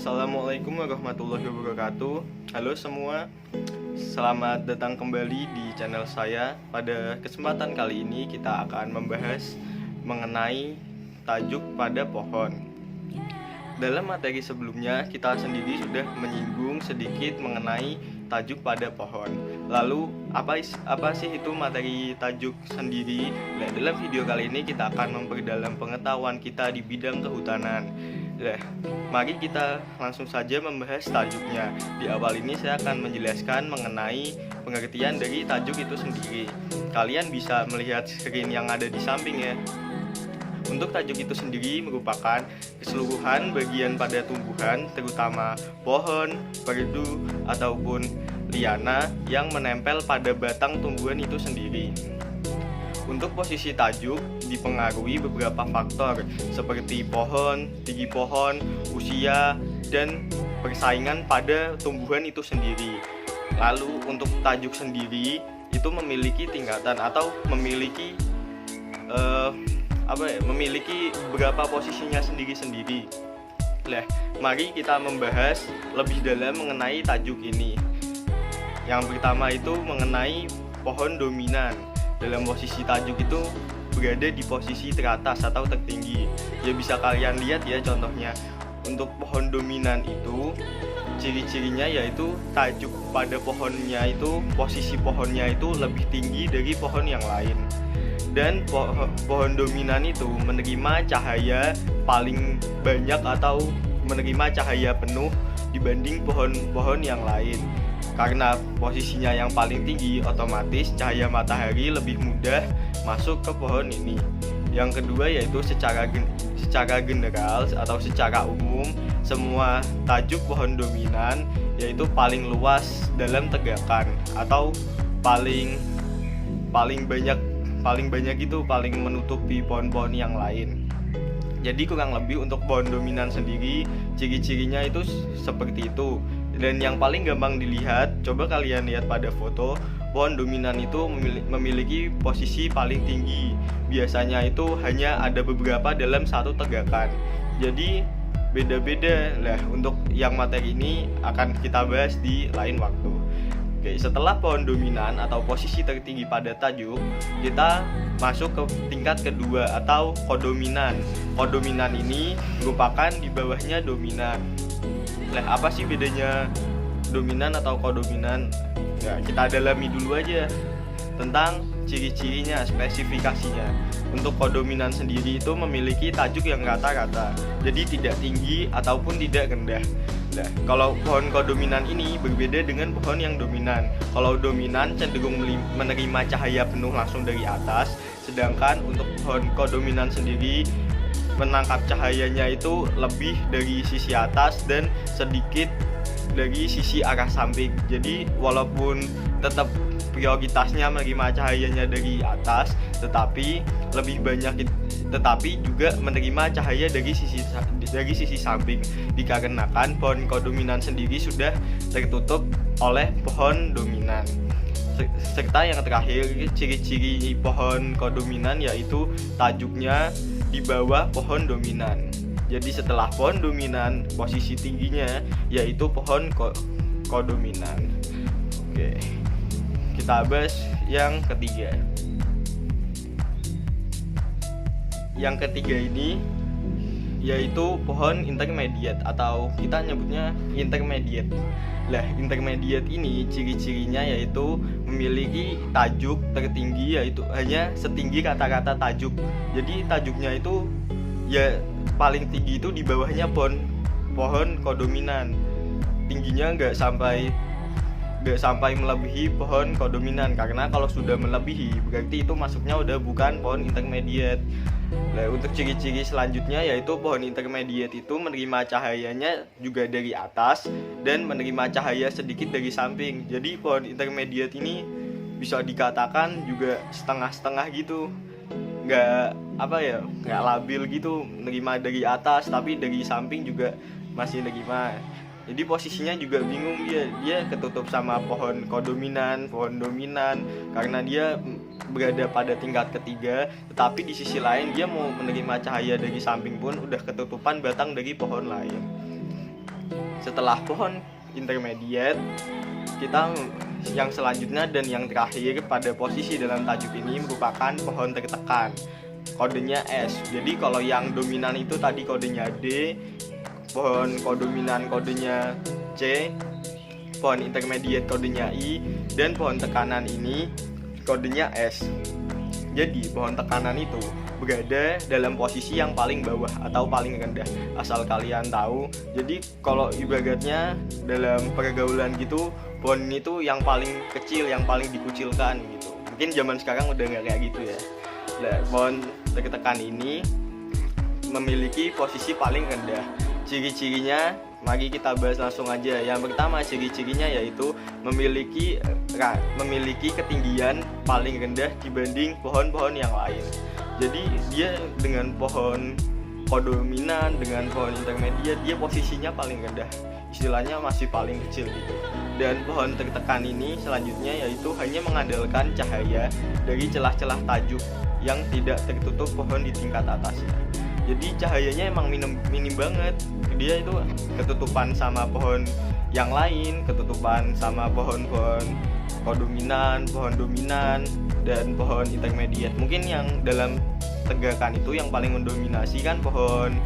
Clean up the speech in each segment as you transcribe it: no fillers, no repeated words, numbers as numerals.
Assalamualaikum warahmatullahi wabarakatuh. Halo semua, selamat datang kembali di channel saya. Pada kesempatan kali ini kita akan membahas mengenai tajuk pada pohon. Dalam materi sebelumnya kita sendiri sudah menyinggung sedikit mengenai tajuk pada pohon. Lalu apa sih itu materi tajuk sendiri? Nah, dalam video kali ini kita akan memperdalam pengetahuan kita di bidang kehutanan. Nah, mari kita langsung saja membahas tajuknya. Di awal ini saya akan menjelaskan mengenai pengertian dari tajuk itu sendiri. Kalian bisa melihat screen yang ada di samping ya. Untuk tajuk itu sendiri merupakan keseluruhan bagian pada tumbuhan, terutama pohon, perdu, ataupun liana yang menempel pada batang tumbuhan itu sendiri. Untuk posisi tajuk dipengaruhi beberapa faktor seperti pohon, tinggi pohon, usia, dan persaingan pada tumbuhan itu sendiri. Lalu untuk tajuk sendiri itu memiliki tingkatan atau memiliki memiliki beberapa posisinya sendiri-sendiri. Nah, mari kita membahas lebih dalam mengenai tajuk ini. Yang pertama itu mengenai pohon dominan. Dalam posisi tajuk itu berada di posisi teratas atau tertinggi. Ya bisa kalian lihat ya contohnya. Untuk pohon dominan itu ciri-cirinya yaitu tajuk pada pohonnya itu, posisi pohonnya itu lebih tinggi dari pohon yang lain. Dan pohon dominan itu menerima cahaya paling banyak atau menerima cahaya penuh dibanding pohon-pohon yang lain. Karena posisinya yang paling tinggi, otomatis cahaya matahari lebih mudah masuk ke pohon ini. Yang kedua yaitu secara general atau secara umum, semua tajuk pohon dominan yaitu paling luas dalam tegakan atau paling banyak itu paling menutupi pohon-pohon yang lain. Jadi kurang lebih untuk pohon dominan sendiri ciri-cirinya itu seperti itu. Dan yang paling gampang dilihat, coba kalian lihat pada foto, pohon dominan itu memiliki posisi paling tinggi. Biasanya itu hanya ada beberapa dalam satu tegakan. Jadi beda-beda lah. Untuk yang materi ini akan kita bahas di lain waktu. Oke, setelah pohon dominan atau posisi tertinggi pada tajuk, kita masuk ke tingkat kedua atau kodominan. Kodominan ini merupakan di bawahnya dominan. Nah, apa sih bedanya dominan atau kodominan? Ya, kita dalami dulu aja tentang ciri-cirinya, spesifikasinya. Untuk kodominan sendiri itu memiliki tajuk yang rata-rata, jadi tidak tinggi ataupun tidak rendah. Nah, kalau pohon kodominan ini berbeda dengan pohon yang dominan. Kalau dominan cenderung menerima cahaya penuh langsung dari atas, sedangkan untuk pohon kodominan sendiri menangkap cahayanya itu lebih dari sisi atas dan sedikit dari sisi arah samping. Jadi walaupun tetap prioritasnya menerima cahayanya dari atas, tetapi juga menerima cahaya dari sisi samping, dikarenakan pohon kodominan sendiri sudah tertutup oleh pohon dominan. Serta yang terakhir, ciri-ciri pohon kodominan yaitu tajuknya di bawah pohon dominan. Jadi setelah pohon dominan, posisi tingginya yaitu pohon kodominan. Oke, kita bahas yang ketiga. Yang ketiga ini yaitu pohon intermediate atau kita nyebutnya intermediate. Lah, intermediate ini ciri-cirinya yaitu memiliki tajuk tertinggi yaitu hanya setinggi rata-rata tajuk. Jadi tajuknya itu ya paling tinggi itu di bawahnya pohon kodominan. Tingginya nggak sampai melebihi pohon kodominan, karena kalau sudah melebihi berarti itu masuknya udah bukan pohon intermediate. Nah, untuk ciri-ciri selanjutnya yaitu pohon intermediate itu menerima cahayanya juga dari atas dan menerima cahaya sedikit dari samping. Jadi pohon intermediate ini bisa dikatakan juga setengah-setengah gitu, nggak labil gitu, menerima dari atas tapi dari samping juga masih menerima. Jadi posisinya juga bingung, dia ketutup sama pohon kodominan, pohon dominan, karena dia berada pada tingkat ketiga, tetapi di sisi lain dia mau menerima cahaya dari samping pun udah ketutupan batang dari pohon lain. Setelah pohon intermediate, kita yang selanjutnya dan yang terakhir pada posisi dalam tajuk ini merupakan pohon tertekan, kodenya S. Jadi kalau yang dominan itu tadi kodenya D, pohon kodominan kodenya C, pohon intermediate kodenya I, dan pohon tekanan ini kodenya S. Jadi pohon tekanan itu berada dalam posisi yang paling bawah atau paling rendah, asal kalian tahu. Jadi kalau ibaratnya dalam pergaulan gitu, pohon ini tuh yang paling kecil, yang paling dikucilkan gitu. Mungkin zaman sekarang udah nggak kayak gitu ya. Nah, pohon tertekan ini memiliki posisi paling rendah. Ciri-cirinya mari kita bahas langsung aja. Yang pertama, ciri-cirinya yaitu memiliki ketinggian paling rendah dibanding pohon-pohon yang lain. Jadi dia dengan pohon kodominan, dengan pohon intermediate, dia posisinya paling rendah, istilahnya masih paling kecil gitu. Dan pohon tertekan ini selanjutnya yaitu hanya mengandalkan cahaya dari celah-celah tajuk yang tidak tertutup pohon di tingkat atasnya. Jadi cahayanya emang minim banget. Dia itu ketutupan sama pohon yang lain, ketutupan sama pohon-pohon kodominan, pohon dominan, dan pohon intermediate. Mungkin yang dalam tegakan itu yang paling mendominasi kan pohon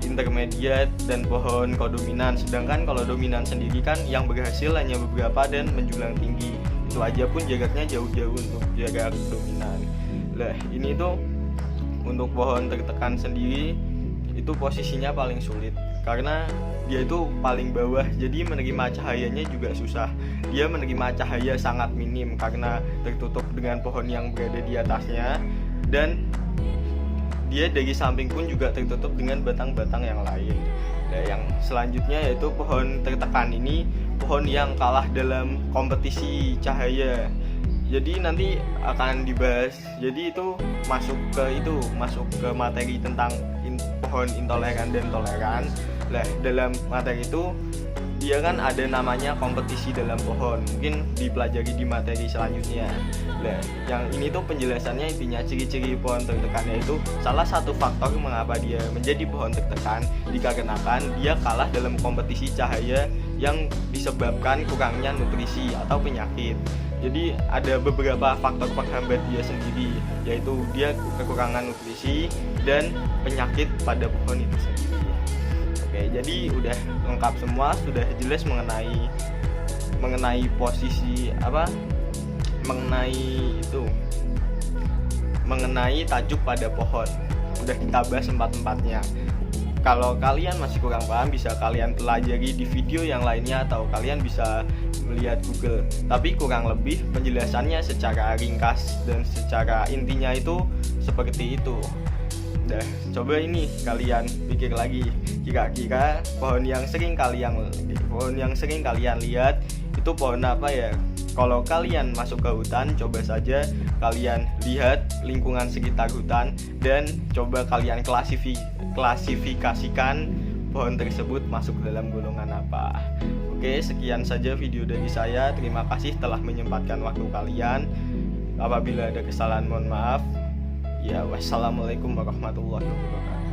intermediate dan pohon kodominan. Sedangkan kalau dominan sendiri kan yang berhasil hanya beberapa dan menjulang tinggi. Itu aja pun jaraknya jauh-jauh untuk jarak dominan. Lah, ini tuh untuk pohon tertekan sendiri itu posisinya paling sulit karena dia itu paling bawah, jadi menerima cahayanya juga susah. Dia menerima cahaya sangat minim karena tertutup dengan pohon yang berada di atasnya, dan dia dari samping pun juga tertutup dengan batang-batang yang lain. Nah, yang selanjutnya yaitu pohon tertekan ini pohon yang kalah dalam kompetisi cahaya. Jadi nanti akan dibahas. Jadi itu masuk ke materi tentang pohon intoleran dan toleran. Nah, dalam materi itu dia kan ada namanya kompetisi dalam pohon. Mungkin dipelajari di materi selanjutnya. Nah, yang ini tuh penjelasannya intinya ciri-ciri pohon tertekannya itu salah satu faktor mengapa dia menjadi pohon tertekan dikarenakan dia kalah dalam kompetisi cahaya yang disebabkan kurangnya nutrisi atau penyakit. Jadi ada beberapa faktor penghambat dia sendiri, yaitu dia kekurangan nutrisi dan penyakit pada pohon itu sendiri. Oke, jadi udah lengkap semua, sudah jelas mengenai posisi mengenai tajuk pada pohon. Udah kita bahas tempat-tempatnya. Kalau kalian masih kurang paham, bisa kalian pelajari di video yang lainnya atau kalian bisa melihat Google. Tapi kurang lebih penjelasannya secara ringkas dan secara intinya itu seperti itu. Nah, coba ini kalian pikir lagi, kira-kira pohon yang sering kalian lihat itu pohon apa ya? Kalau kalian masuk ke hutan, coba saja kalian lihat lingkungan sekitar hutan dan coba kalian klasifikasikan pohon tersebut masuk dalam golongan apa. Oke, sekian saja video dari saya. Terima kasih telah menyempatkan waktu kalian. Apabila ada kesalahan mohon maaf. Ya, wassalamualaikum warahmatullahi wabarakatuh.